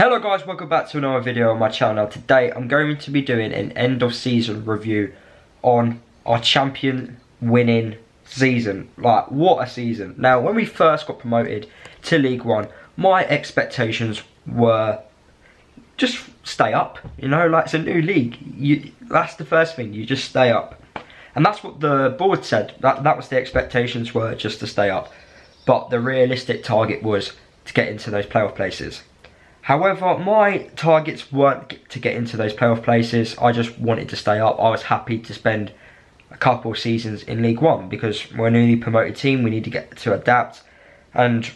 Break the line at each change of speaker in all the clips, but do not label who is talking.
Hello guys, welcome back to another video on my channel. Today I'm going to be doing an end of season review on our champion winning season. Like, what a season. Now, when we first got promoted to League One, my expectations were just stay up, you know, like it's a new league. That's the first thing, you just stay up. And that's what the board said, that was the expectations were, just to stay up. But the realistic target was to get into those playoff places. However, my targets weren't to get into those playoff places. I just wanted to stay up. I was happy to spend a couple of seasons in League One because we're a newly promoted team. We need to get to adapt, and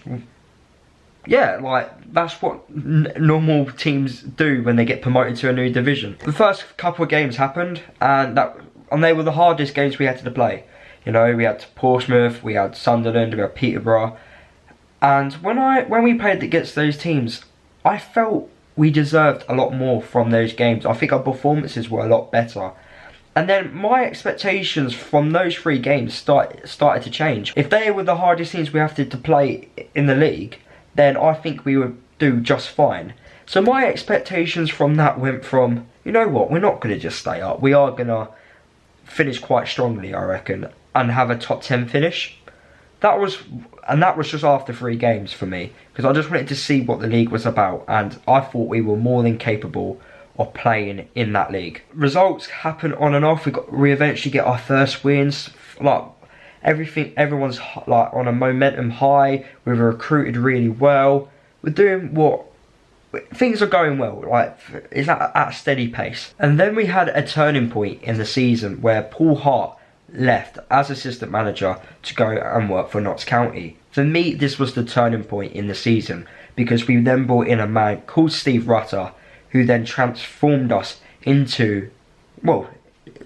yeah, like that's what normal teams do when they get promoted to a new division. The first couple of games happened, and they were the hardest games we had to play. You know, we had Portsmouth, we had Sunderland, we had Peterborough, and when we played against those teams, I felt we deserved a lot more from those games. I think our performances were a lot better. And then my expectations from those three games started to change. If they were the hardest teams we have to play in the league, then I think we would do just fine. So my expectations from that went from, you know what, we're not going to just stay up. We are going to finish quite strongly, I reckon, and have a top 10 finish. That was just after 3 games for me, because I just wanted to see what the league was about, and I thought we were more than capable of playing in that league. Results happen on and off. We eventually get our first wins. Like everyone's like on a momentum high. We've recruited really well. We're doing what? Things are going well. Like it's at a steady pace. And then we had a turning point in the season where Paul Hart left as assistant manager to go and work for Notts County. For me, this was the turning point in the season, because we then brought in a man called Steve Rutter, who then transformed us into, well,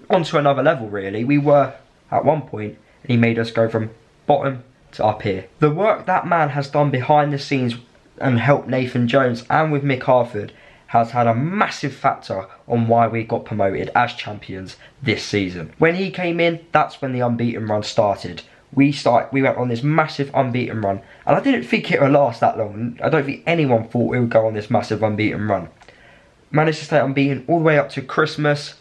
onto another level really. We were at one point, and he made us go from bottom to up here. The work that man has done behind the scenes and helped Nathan Jones and with Mick Harford has had a massive factor on why we got promoted as champions this season. When he came in, that's when the unbeaten run started. We went on this massive unbeaten run, and I didn't think it would last that long. I don't think anyone thought we would go on this massive unbeaten run. Managed to stay unbeaten all the way up to Christmas,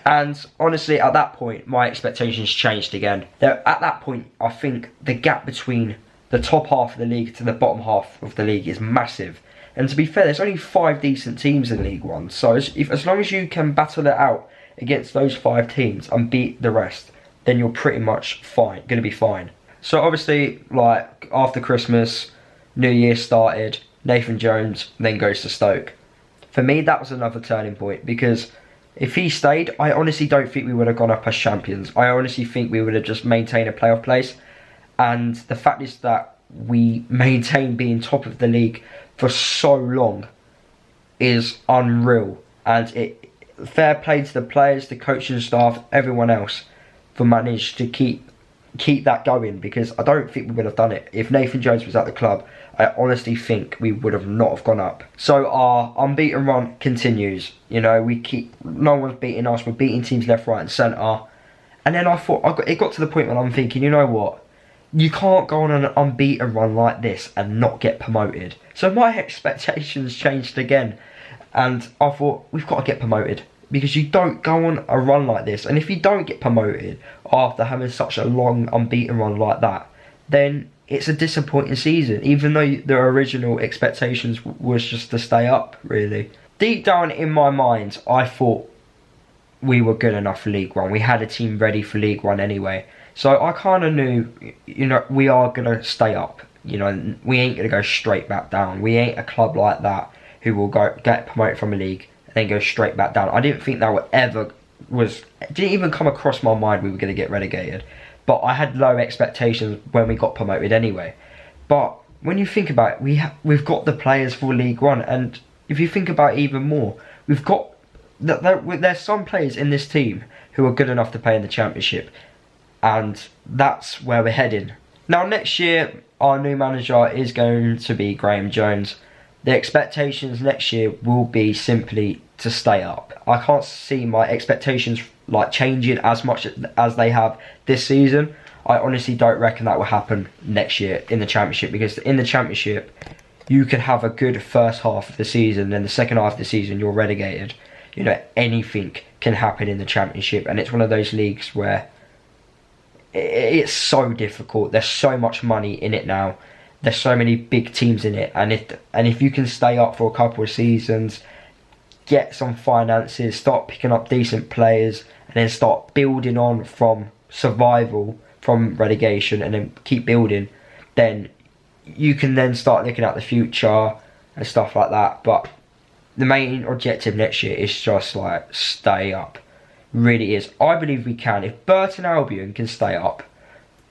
and honestly at that point my expectations changed again. At that point I think the gap between the top half of the league to the bottom half of the league is massive. And to be fair, there's only 5 decent teams in League One, so as long as you can battle it out against those 5 teams and beat the rest, then you're pretty much fine, gonna be fine. So obviously, like after Christmas, New Year started, Nathan Jones then goes to Stoke. For me, that was another turning point, because if he stayed, I honestly don't think we would have gone up as champions. I honestly think we would have just maintained a playoff place, and the fact is that we maintained being top of the league for so long is unreal, and fair play to the players, the coaching staff, everyone else for managed to keep that going, because I don't think we would have done it if Nathan Jones was at the club. I honestly think we would have not have gone up. So our unbeaten run continues. You know, no one's beating us. We're beating teams left, right, and centre. And then I thought it got to the point when I'm thinking, you know what? You can't go on an unbeaten run like this and not get promoted. So my expectations changed again, and I thought, we've got to get promoted, because you don't go on a run like this. And if you don't get promoted after having such a long unbeaten run like that, then it's a disappointing season, even though the original expectations was just to stay up, really. Deep down in my mind, I thought we were good enough for League One. We had a team ready for League One anyway. So I kind of knew, you know, we are going to stay up. You know, we ain't going to go straight back down. We ain't a club like that who will get promoted from a league and then go straight back down. I didn't think that didn't even come across my mind we were going to get relegated. But I had low expectations when we got promoted anyway. But when you think about it, we've got the players for League One, and if you think about it even more, there's some players in this team who are good enough to play in the Championship. And that's where we're heading. Now next year, our new manager is going to be Graham Jones. The expectations next year will be simply to stay up. I can't see my expectations like changing as much as they have this season. I honestly don't reckon that will happen next year in the Championship, because in the Championship, you could have a good first half of the season, then the second half of the season you're relegated. You know, anything can happen in the Championship, and it's one of those leagues where it's so difficult. There's so much money in it now. There's so many big teams in it, and if you can stay up for a couple of seasons, get some finances, start picking up decent players, and then start building on from survival, from relegation, and then keep building, then you can then start looking at the future and stuff like that. But the main objective next year is just like stay up. Really is. I believe we can. If Burton Albion can stay up,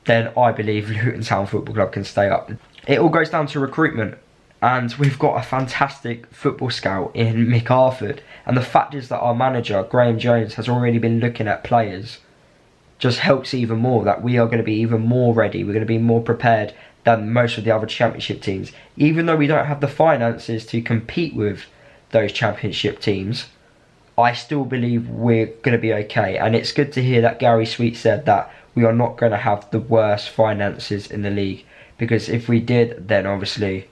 then I believe Luton Town Football Club can stay up. It all goes down to recruitment, and we've got a fantastic football scout in Mick Harford, and the fact is that our manager Graham Jones has already been looking at players just helps even more, that we are going to be even more ready, we're going to be more prepared than most of the other Championship teams. Even though we don't have the finances to compete with those Championship teams, I still believe we're going to be okay. And it's good to hear that Gary Sweet said that we are not going to have the worst finances in the league, because if we did, then obviously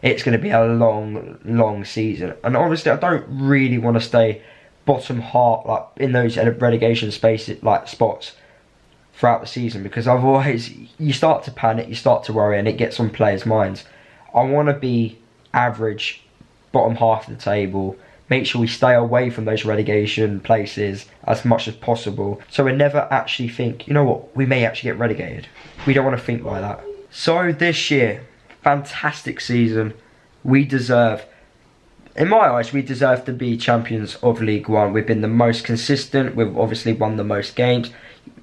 it's going to be a long season. And obviously I don't really want to stay bottom half, like in those relegation spaces, like spots throughout the season, because otherwise you start to panic, you start to worry, and it gets on players' minds. I want to be average, bottom half of the table, make sure we stay away from those relegation places as much as possible, so we never actually think, you know what, we may actually get relegated. We don't want to think like that. So this year, fantastic season. We deserve, in my eyes, we deserve to be champions of League One. We've been the most consistent, we've obviously won the most games,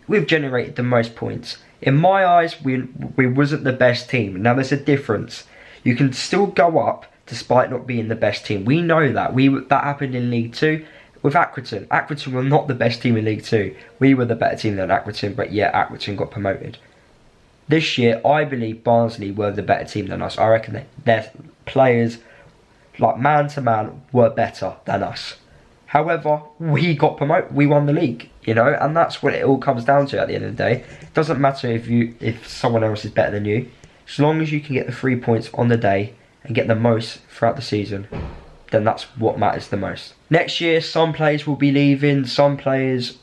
we've generated the most points. In my eyes, we wasn't the best team. Now there's a difference. You can still go up despite not being the best team. We know that. That happened in League 2 with Accrington. Accrington were not the best team in League 2. We were the better team than Accrington, but yeah, Accrington got promoted. This year, I believe Barnsley were the better team than us. I reckon their players, like man to man, were better than us. However, we got promoted. We won the league, you know, and that's what it all comes down to at the end of the day. It doesn't matter if someone else is better than you. As long as you can get the 3 points on the day and get the most throughout the season, then that's what matters the most. Next year, some players will be leaving, some players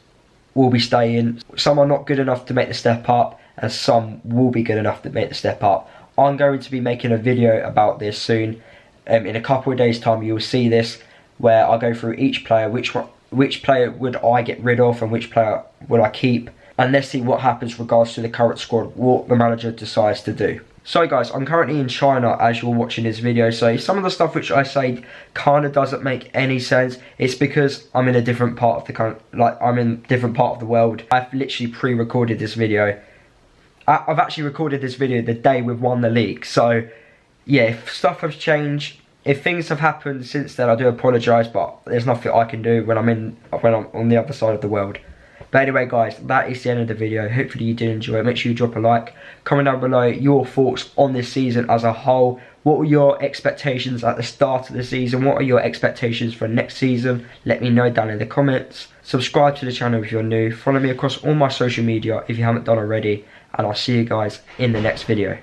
will be staying. Some are not good enough to make the step up, and some will be good enough to make the step up. I'm going to be making a video about this soon. In a couple of days' time, you'll see this, where I go through each player, which player would I get rid of and which player would I keep. And let's see what happens with regards to the current squad, what the manager decides to do. So guys, I'm currently in China as you're watching this video, so some of the stuff which I say kind of doesn't make any sense. It's because I'm in a different part of the country, like I'm in a different part of the world. I've literally pre-recorded this video. I've actually recorded this video the day we've won the league, so yeah, if stuff has changed, if things have happened since then, I do apologise, but there's nothing I can do when I'm on the other side of the world. But anyway guys, that is the end of the video. Hopefully you did enjoy it. Make sure you drop a like. Comment down below your thoughts on this season as a whole. What were your expectations at the start of the season? What are your expectations for next season? Let me know down in the comments. Subscribe to the channel if you're new. Follow me across all my social media if you haven't done already. And I'll see you guys in the next video.